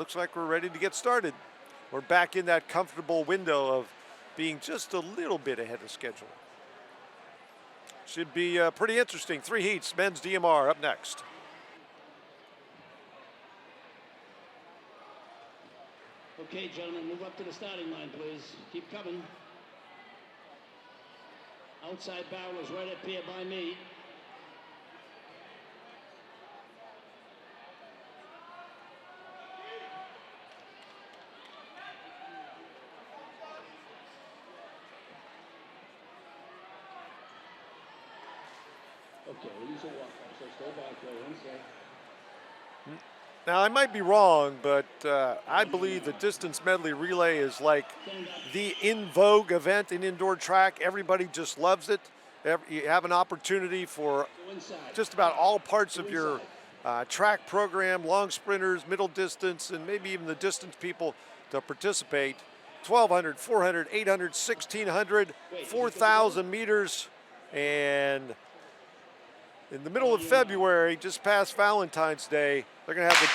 looks like we're ready to get started. We're back in that comfortable window of being just a little bit ahead of schedule. Should be pretty interesting. 3 heats, men's DMR up next. Okay, gentlemen, move up to the starting line, please. Keep coming. Outside barrel is right up here by me. Okay, release a walk, so stay back there, inside. Now, I might be wrong, but I believe the distance medley relay is like the in vogue event in indoor track. Everybody just loves it. You have an opportunity for just about all parts of your track program, long sprinters, middle distance, and maybe even the distance people to participate. 1,200, 400, 800, 1,600, 4,000 meters, and in the middle of February, just past Valentine's Day, they're going to have the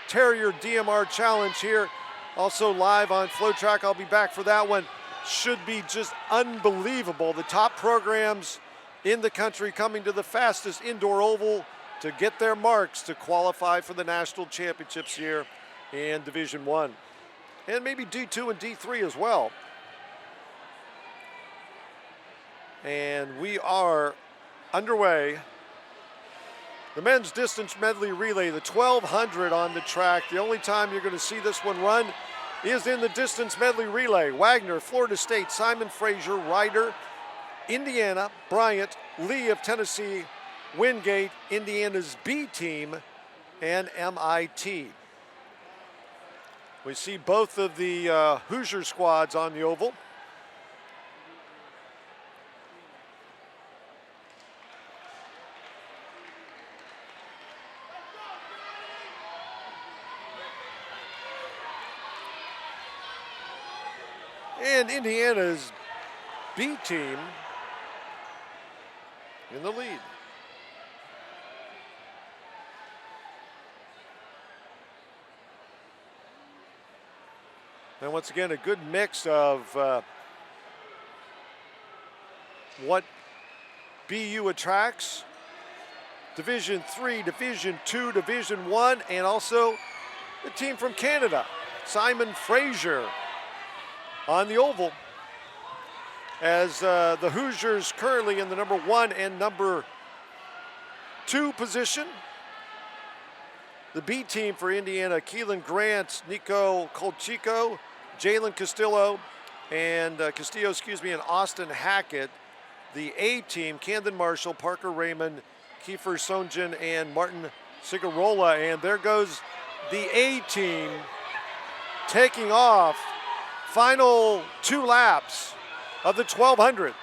Terrier DMR Challenge here. Also live on FloTrack. I'll be back for that one. Should be just unbelievable. The top programs in the country coming to the fastest indoor oval to get their marks to qualify for the national championships here in Division I. And maybe D2 and D3 as well. And we are underway. The men's distance medley relay, the 1,200 on the track. The only time you're going to see this one run is in the distance medley relay. Wagner, Florida State, Simon Fraser, Ryder, Indiana, Bryant, Lee of Tennessee, Wingate, Indiana's B team, and MIT. We see both of the Hoosier squads on the oval. And Indiana's B team in the lead. And once again, a good mix of what BU attracts. Division III, Division II, Division I, and also the team from Canada, Simon Fraser, on the oval, as the Hoosiers currently in the number 1 and number 2 position. The B team for Indiana, Keelan Grant, Nico Colchico, Jalen Castillo, and and Austin Hackett. The A team, Camden Marshall, Parker Raymond, Kiefer Sonjan, and Martin Cigarola. And there goes the A team taking off. Final 2 laps of the 1,200.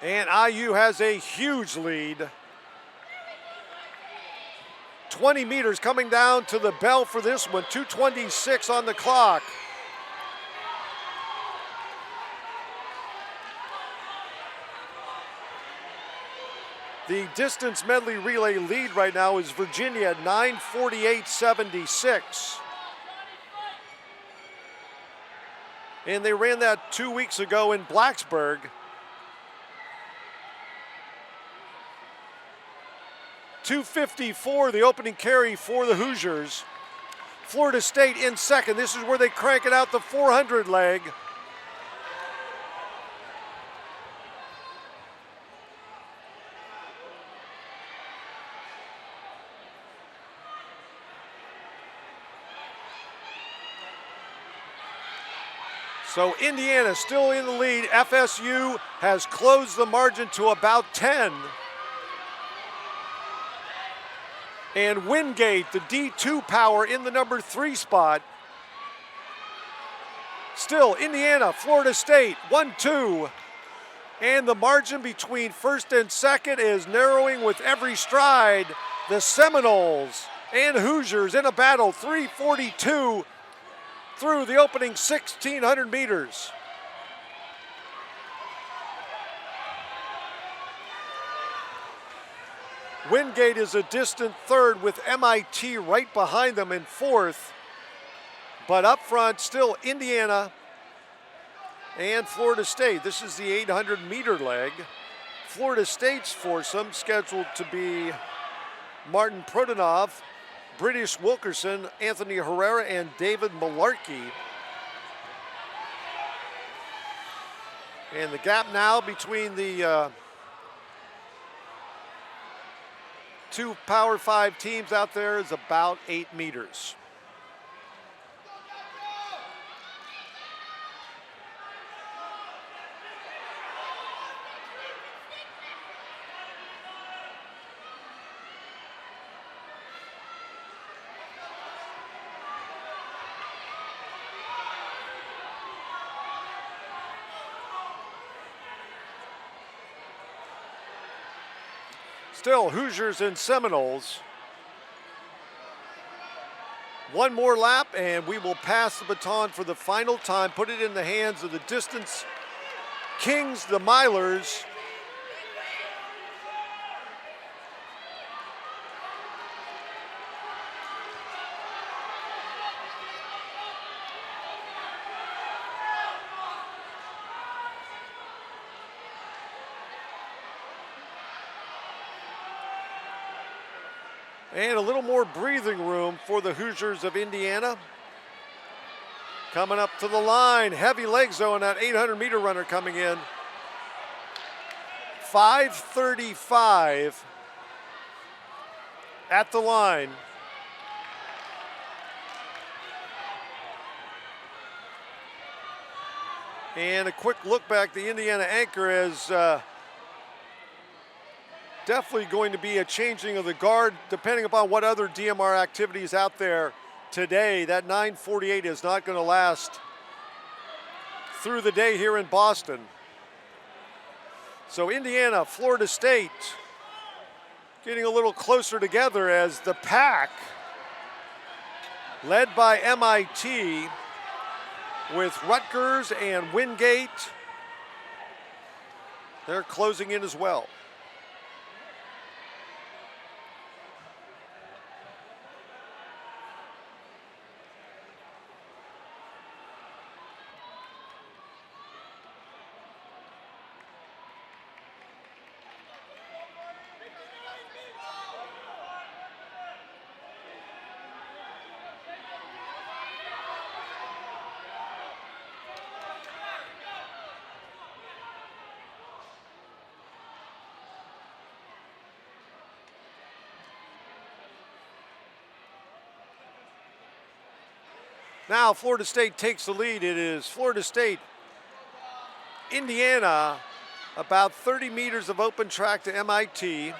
And IU has a huge lead. 20 meters coming down to the bell for this one, 2:26 on the clock. The distance medley relay lead right now is Virginia at 9:48.76. And they ran that 2 weeks ago in Blacksburg. .254, the opening carry for the Hoosiers. Florida State in second. This is where they crank it out the 400 leg. So Indiana still in the lead. FSU has closed the margin to about 10. And Wingate, the D2 power, in the number 3 spot. Still Indiana, Florida State, 1-2. And the margin between first and second is narrowing with every stride. The Seminoles and Hoosiers in a battle, 3:42 through the opening 1,600 meters. Wingate is a distant third with MIT right behind them in fourth. But up front, still Indiana and Florida State. This is the 800-meter leg. Florida State's foursome scheduled to be Martin Prodanov, British Wilkerson, Anthony Herrera, and David Malarkey. And the gap now between the two Power 5 teams out there is about 8 meters. Still Hoosiers and Seminoles. One more lap and we will pass the baton for the final time, put it in the hands of the distance kings, the Milers. And a little more breathing room for the Hoosiers of Indiana. Coming up to the line, heavy legs though, and that 800-meter runner coming in. 5:35 at the line. And a quick look back, the Indiana anchor is definitely going to be a changing of the guard depending upon what other DMR activities out there today. That 9:48 is not going to last through the day here in Boston. So Indiana, Florida State getting a little closer together as the pack, led by MIT with Rutgers and Wingate, they're closing in as well. Now Florida State takes the lead. It is Florida State, Indiana, about 30 meters of open track to MIT.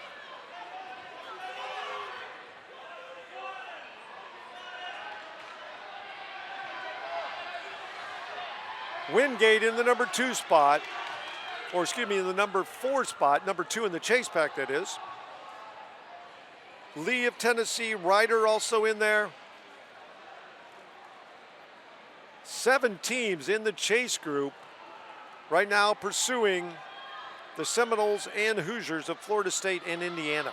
Wingate in the number 2 spot, or excuse me, in the number 4 spot, number 2 in the chase pack, that is. Lee of Tennessee, Ryder also in there. 7 teams in the chase group right now pursuing the Seminoles and Hoosiers of Florida State and Indiana.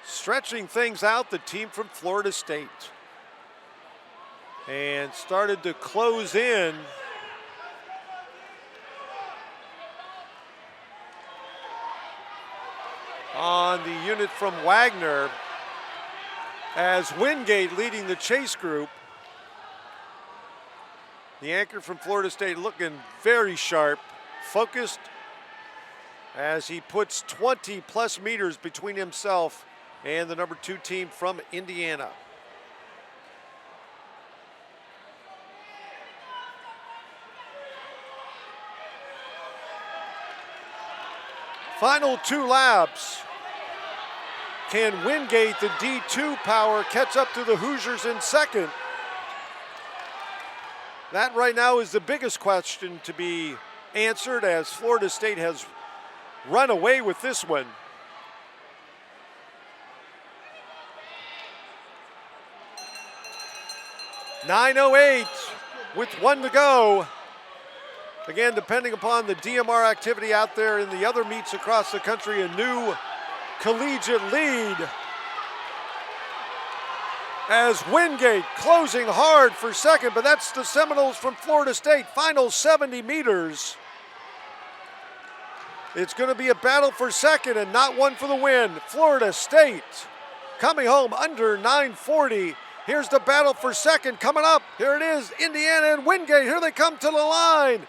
Stretching things out, the team from Florida State. And started to close in. On the unit from Wagner as Wingate leading the chase group. The anchor from Florida State looking very sharp, focused as he puts 20 plus meters between himself and the number 2 team from Indiana. Final 2 laps. Can Wingate, the D2 power, catch up to the Hoosiers in second? That right now is the biggest question to be answered, as Florida State has run away with this one. .908 with 1 to go. Again, depending upon the DMR activity out there in the other meets across the country, a new collegiate lead. As Wingate closing hard for second, but that's the Seminoles from Florida State. Final 70 meters. It's going to be a battle for second and not one for the win. Florida State coming home under 940. Here's the battle for second coming up. Here it is, Indiana and Wingate. Here they come to the line.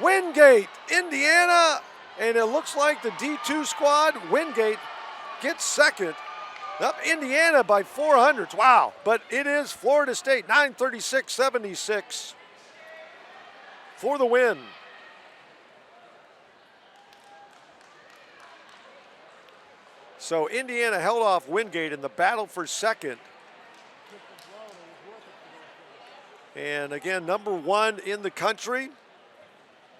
Wingate, Indiana, and it looks like the D2 squad, Wingate, gets second. Up Indiana by 400s. Wow, but it is Florida State, 936.76 for the win. So Indiana held off Wingate in the battle for second. And again, number 1 in the country,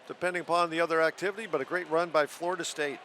depending upon the other activity, but a great run by Florida State.